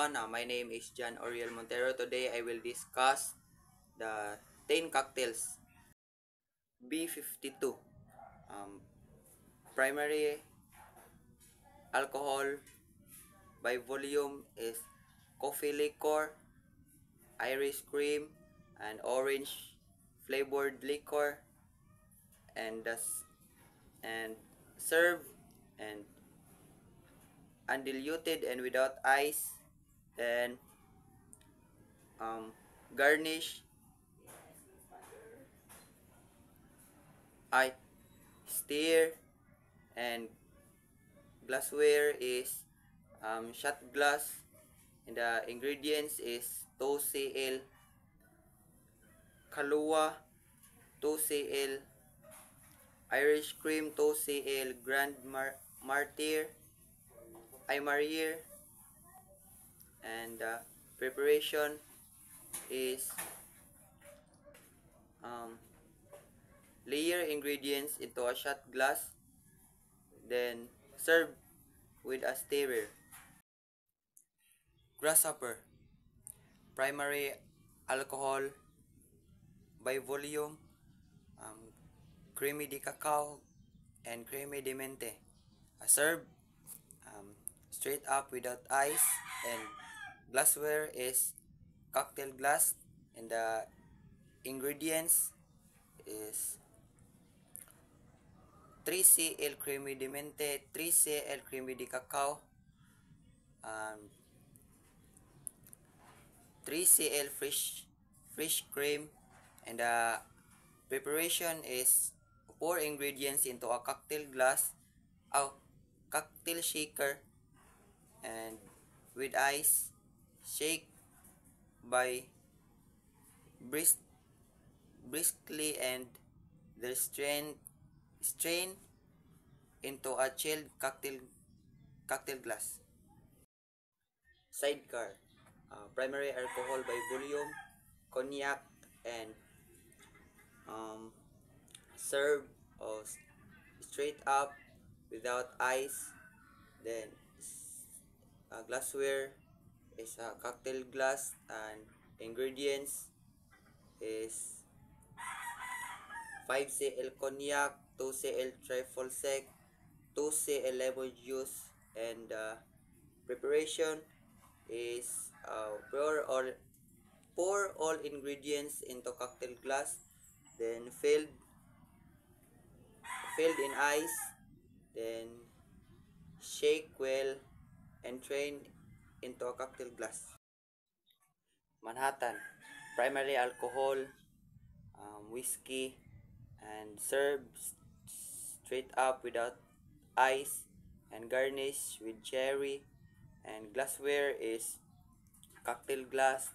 everyone. My name is John Oriel Montero. Today I will discuss the 10 cocktails. B52. Um, Primary alcohol by volume is coffee liquor, Irish cream, and orange flavored liquor, and and serve and undiluted and without ice. Then garnish I stir, and glassware is shot glass, and the ingredients is 2 cl Kahlua, 2 cl Irish cream, 2 cl Grand Martyr, Imarir, and the preparation is layer ingredients into a shot glass, then serve with a stirrer. Grasshopper. Primary alcohol by volume, creamy de cacao, and creamy de mente. Serve straight up without ice, and glassware is cocktail glass, and the ingredients is 3 cl creamy de mente, 3 cl creamy de cacao, 3 cl fresh cream, and the preparation is pour ingredients into a cocktail glass, cocktail shaker, and with ice, shake by briskly, and the strain into a chilled cocktail glass. Sidecar. Primary alcohol by volume, cognac, and serve straight up without ice. Then glassware is a cocktail glass, and ingredients is 5 cl cognac, 2 cl trifle sec, 2 cl lemon juice, and preparation is pour all ingredients into cocktail glass, then filled in ice, then shake well and strain into a cocktail glass. Manhattan. Primary alcohol, whiskey, and serve straight up without ice, and garnish with cherry, and glassware is cocktail glass,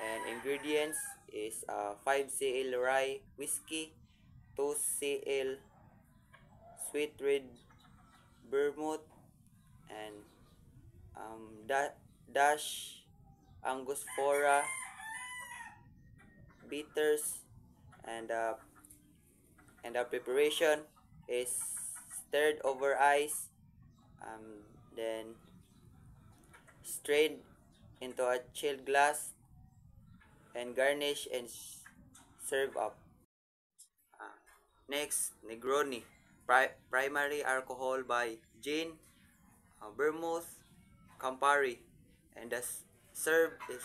and ingredients is 5 cl rye whiskey, 2 cl sweet red vermouth, and dash angostura bitters, and the preparation is stirred over ice, then strained into a chilled glass, and garnish and serve up. Next, Negroni. Primary alcohol by gin, vermouth, Campari, and the serve is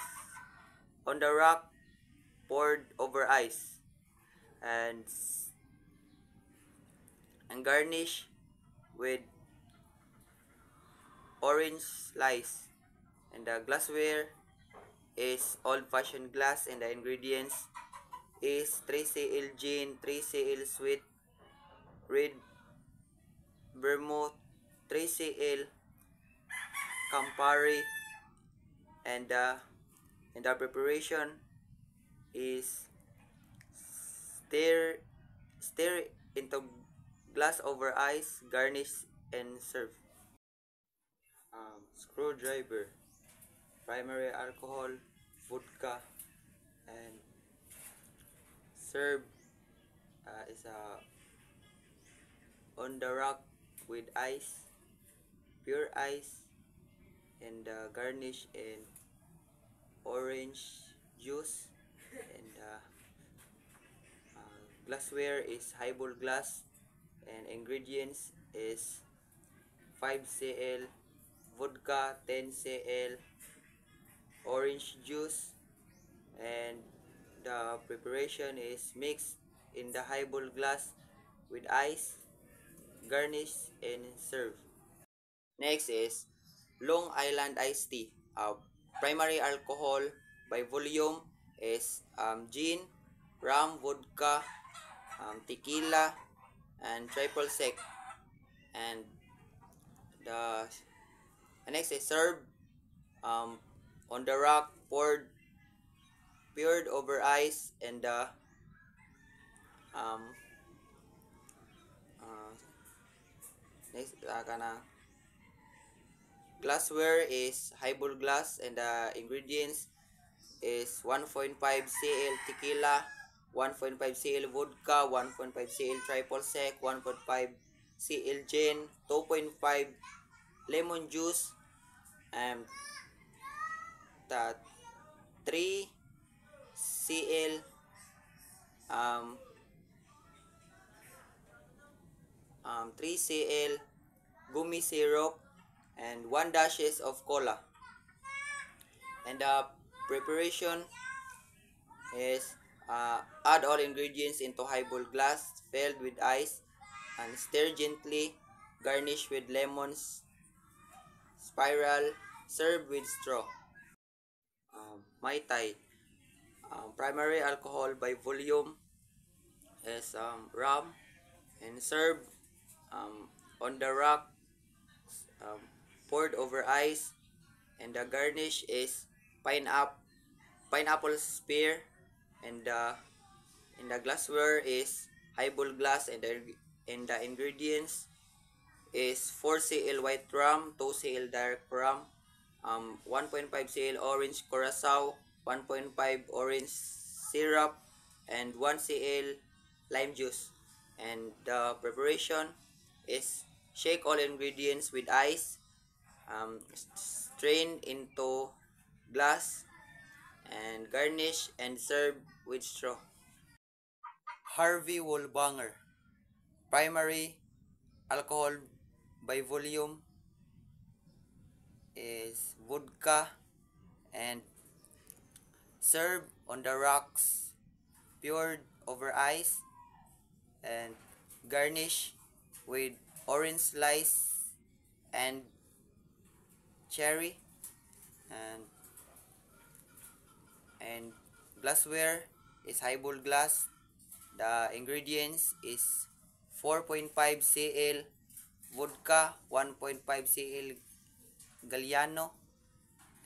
on the rock, poured over ice, and garnish with orange slice, and the glassware is old-fashioned glass, and the ingredients is 3 cl gin, 3 cl sweet red vermouth, 3 cl Campari, and the preparation is stir into glass over ice, garnish, and serve. Screwdriver. Primary alcohol, vodka, and serve is on the rock with ice, pure ice, and garnish and orange juice, and glassware is highball glass, and ingredients is 5 cl vodka, 10 cl orange juice, and the preparation is mixed in the highball glass with ice, garnish, and serve. Next is Long Island iced tea. Primary alcohol by volume is gin, rum, vodka, tequila, and triple sec. And the next is served um, on the rock, poured over ice, and the um, uh, next glassware is highball glass, and the ingredients is 1.5 cl tequila, 1.5 cl vodka, 1.5 cl triple sec, 1.5 cl gin, 2.5 lemon juice, and the 3 cl um, 3 cl gummy syrup, and 1 dashes of cola. And the preparation is add all ingredients into highball glass filled with ice and stir gently. Garnish with lemons, spiral, serve with straw. Mai Tai. Primary alcohol by volume is rum, and serve um, on the rock, um, poured over ice, and the garnish is pineapple spear, and the glassware is highball glass, and the ingredients is 4 cl white rum, 2 cl dark rum, 1.5 cl orange curacao, 1.5 orange syrup, and 1 cl lime juice. And the preparation is shake all ingredients with ice, strain into glass, and garnish and serve with straw. Harvey Wallbanger. Primary alcohol by volume is vodka, and serve on the rocks, poured over ice, and garnish with orange slice and cherry, and and glassware is highball glass. The ingredients is 4.5 cl vodka, 1.5 cl Galliano,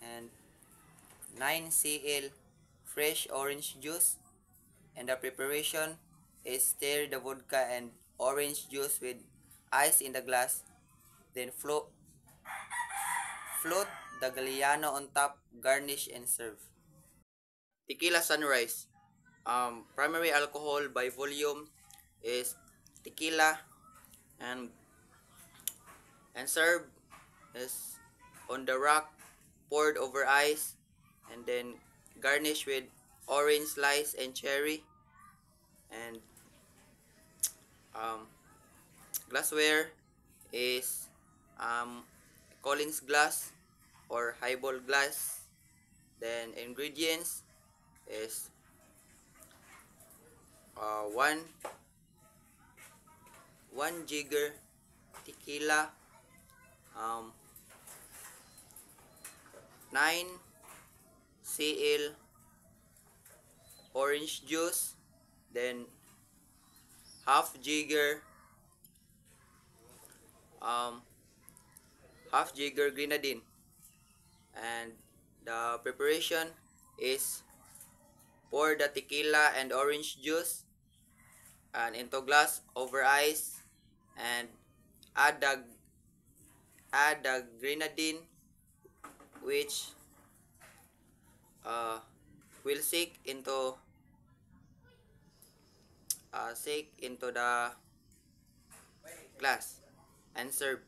and 9 cl fresh orange juice. And the preparation is stir the vodka and orange juice with ice in the glass, then float the Galliano on top, garnish, and serve. Tequila Sunrise. Primary alcohol by volume is tequila, and serve is on the rock, poured over ice, and then garnish with orange slice and cherry. And um, glassware is Collins glass or highball glass. Then ingredients is one jigger tequila, um, 9 cl orange juice, then half jigger um, half jigger grenadine. And the preparation is pour the tequila and orange juice and into glass over ice, and add the grenadine, which uh, will shake into the glass, and serve.